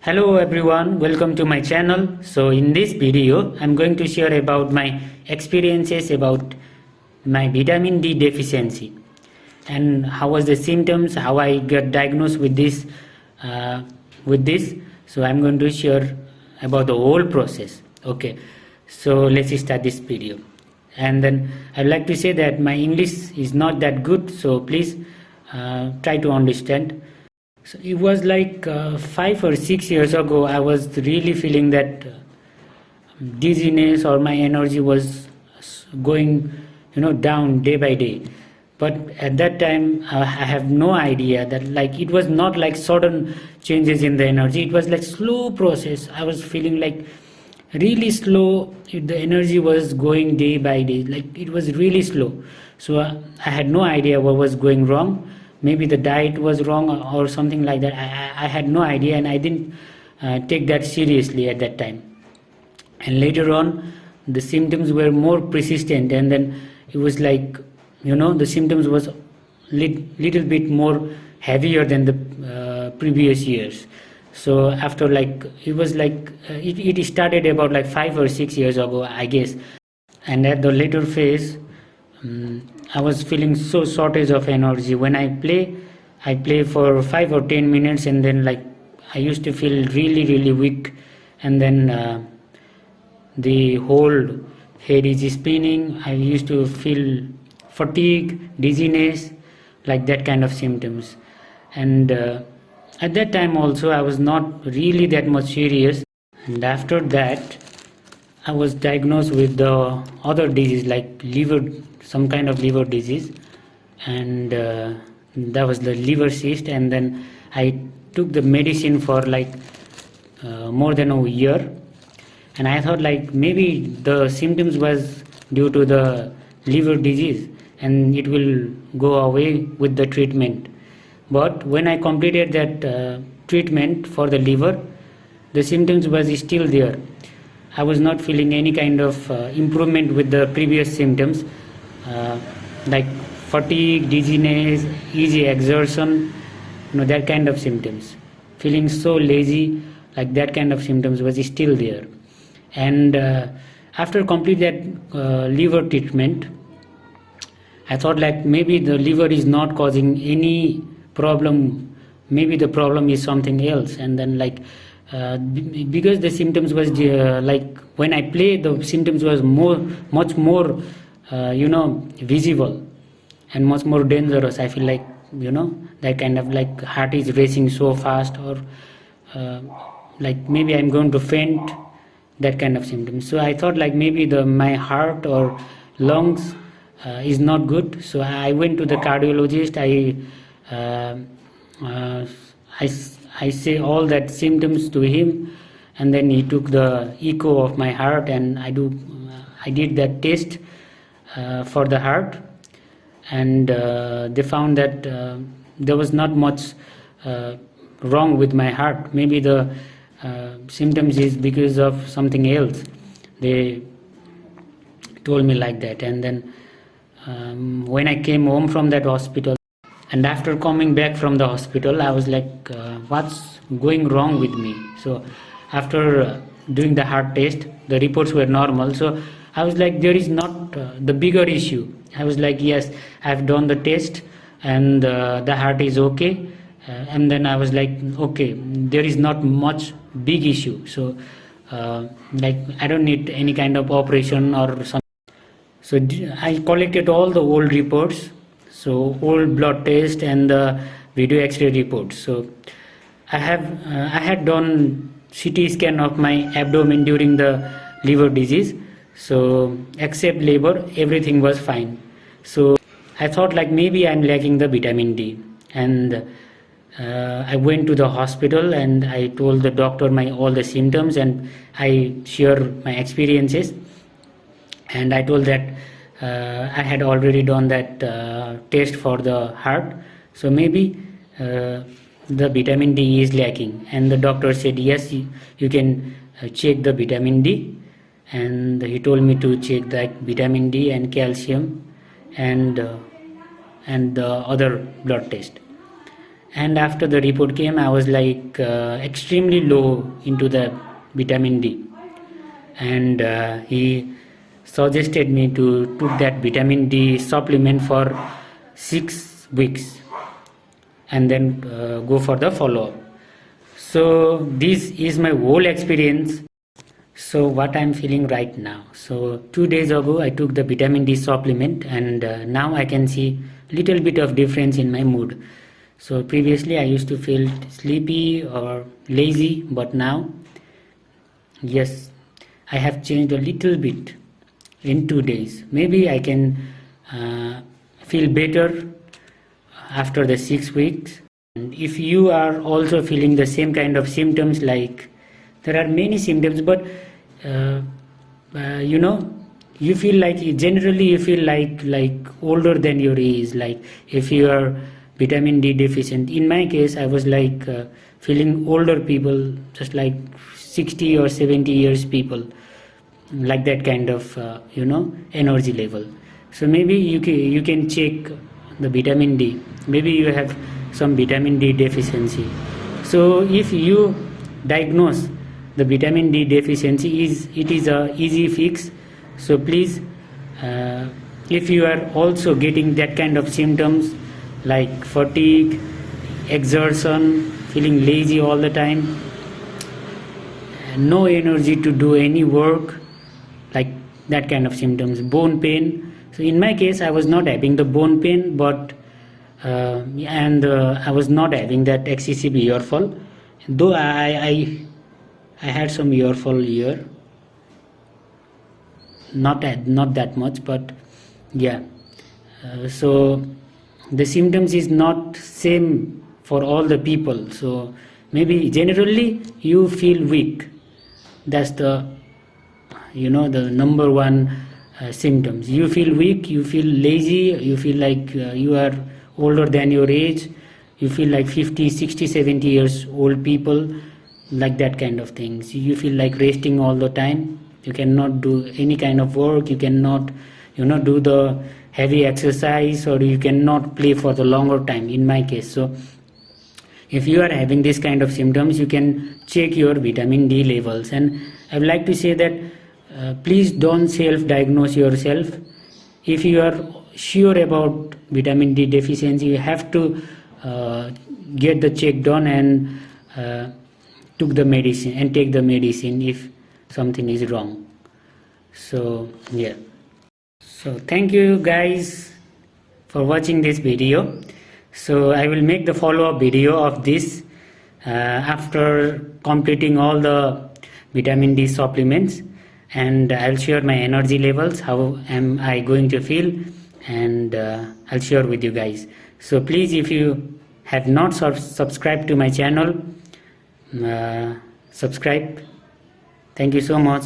Hello everyone, welcome to my channel. So in this video, I'm going to share about my experiences about my vitamin D deficiency and how was the symptoms, how I got diagnosed with this. Uh, so I'm going to share about the whole process. Okay, so let's start this video. And then I'd like to say that my English is not that good, so please try to understand. So it was like 5 or 6 years ago, I was really feeling that dizziness or my energy was going, down day by day. But at that time, I have no idea that like it was not like sudden changes in the energy. It was like slow process. I was feeling like really slow. The energy was going day by day. Like it was really slow. So I had no idea what was going wrong. Maybe the diet was wrong or something like that. I had no idea, and I didn't take that seriously at that time. And later on, the symptoms were more persistent, and then it was like, the symptoms was little bit more heavier than the previous years. So after like it was like it started about like 5 or 6 years ago, I guess. And at the later phase, I was feeling so shortage of energy. When I play for 5 or 10 minutes, and then like I used to feel really weak, and then the whole head is spinning. I used to feel fatigue, dizziness, like that kind of symptoms. And at that time also I was not really that much serious. And after that, I was diagnosed with the other disease like liver, some kind of liver disease, and that was the liver cyst. And then I took the medicine for like more than a year, and I thought like maybe the symptoms was due to the liver disease and it will go away with the treatment. But when I completed that treatment for the liver, the symptoms was still there. I was not feeling any kind of improvement with the previous symptoms, like fatigue, dizziness, easy exertion, that kind of symptoms. Feeling so lazy, like that kind of symptoms was still there. And after complete that liver treatment, I thought like maybe the liver is not causing any problem. Maybe the problem is something else. And then like because the symptoms was like when I play, the symptoms was much more visible and much more dangerous. I feel like that kind of like heart is racing so fast, or like maybe I'm going to faint, that kind of symptoms. So I thought like maybe my heart or lungs is not good. So I went to the cardiologist. I say all that symptoms to him, and then he took the echo of my heart, and I did that test for the heart, and they found that there was not much wrong with my heart. Maybe the symptoms is because of something else. They told me like that. And then when I came home from that hospital, and after coming back from the hospital, I was like, what's going wrong with me? So after doing the heart test, the reports were normal. So I was like, there is not the bigger issue. I was like, yes, I've done the test, and the heart is okay. And then I was like, okay, there is not much big issue. So like I don't need any kind of operation or something. So I collected all the old reports, so old blood test and the video X-ray reports. So I had done CT scan of my abdomen during the liver disease. So except liver, everything was fine. So I thought like maybe I'm lacking the vitamin D, and I went to the hospital and I told the doctor all the symptoms, and I shared my experiences. And I told that I had already done that test for the heart, so maybe the vitamin D is lacking. And the doctor said, yes, you can check the vitamin D. And he told me to check that vitamin D and calcium and the other blood test. and after the report came, I was like extremely low into the vitamin D, and he suggested me to took that vitamin D supplement for 6 weeks and then go for the follow-up. So this is my whole experience. So what I'm feeling right now. So 2 days ago I took the vitamin D supplement, and now I can see little bit of difference in my mood. So previously I used to feel sleepy or lazy, but now, yes, I have changed a little bit in 2 days. Maybe I can feel better after the 6 weeks. And if you are also feeling the same kind of symptoms, like there are many symptoms, but you know, you feel like generally you feel like older than your age, like if you are vitamin D deficient. In my case, I was like feeling older people, just like 60 or 70 years people, like that kind of energy level. So maybe you can check the vitamin D. Maybe you have some vitamin D deficiency. So if you diagnose the vitamin D deficiency, it is a easy fix. So please, if you are also getting that kind of symptoms like fatigue, exertion, feeling lazy all the time, no energy to do any work, like that kind of symptoms, bone pain. So in my case, I was not having the bone pain, but I was not having that excessive ear fall, though I had some ear fall here, not that much, but yeah. So the symptoms is not same for all the people. So maybe generally you feel weak. That's the the number one symptoms. You feel weak, you feel lazy, you feel like you are older than your age, you feel like 50, 60, 70 years old people, like that kind of things. You feel like resting all the time, you cannot do any kind of work, you cannot do the heavy exercise, or you cannot play for the longer time, in my case. So if you are having this kind of symptoms, you can check your vitamin D levels. And I would like to say that please don't self-diagnose yourself. If you are sure about vitamin D deficiency, you have to get the check done and take the medicine if something is wrong. So yeah. So thank you guys for watching this video. So I will make the follow-up video of this after completing all the vitamin D supplements, and I'll share my energy levels, how am I going to feel, and I'll share with you guys. So please, if you have not subscribed to my channel, subscribe. Thank you so much.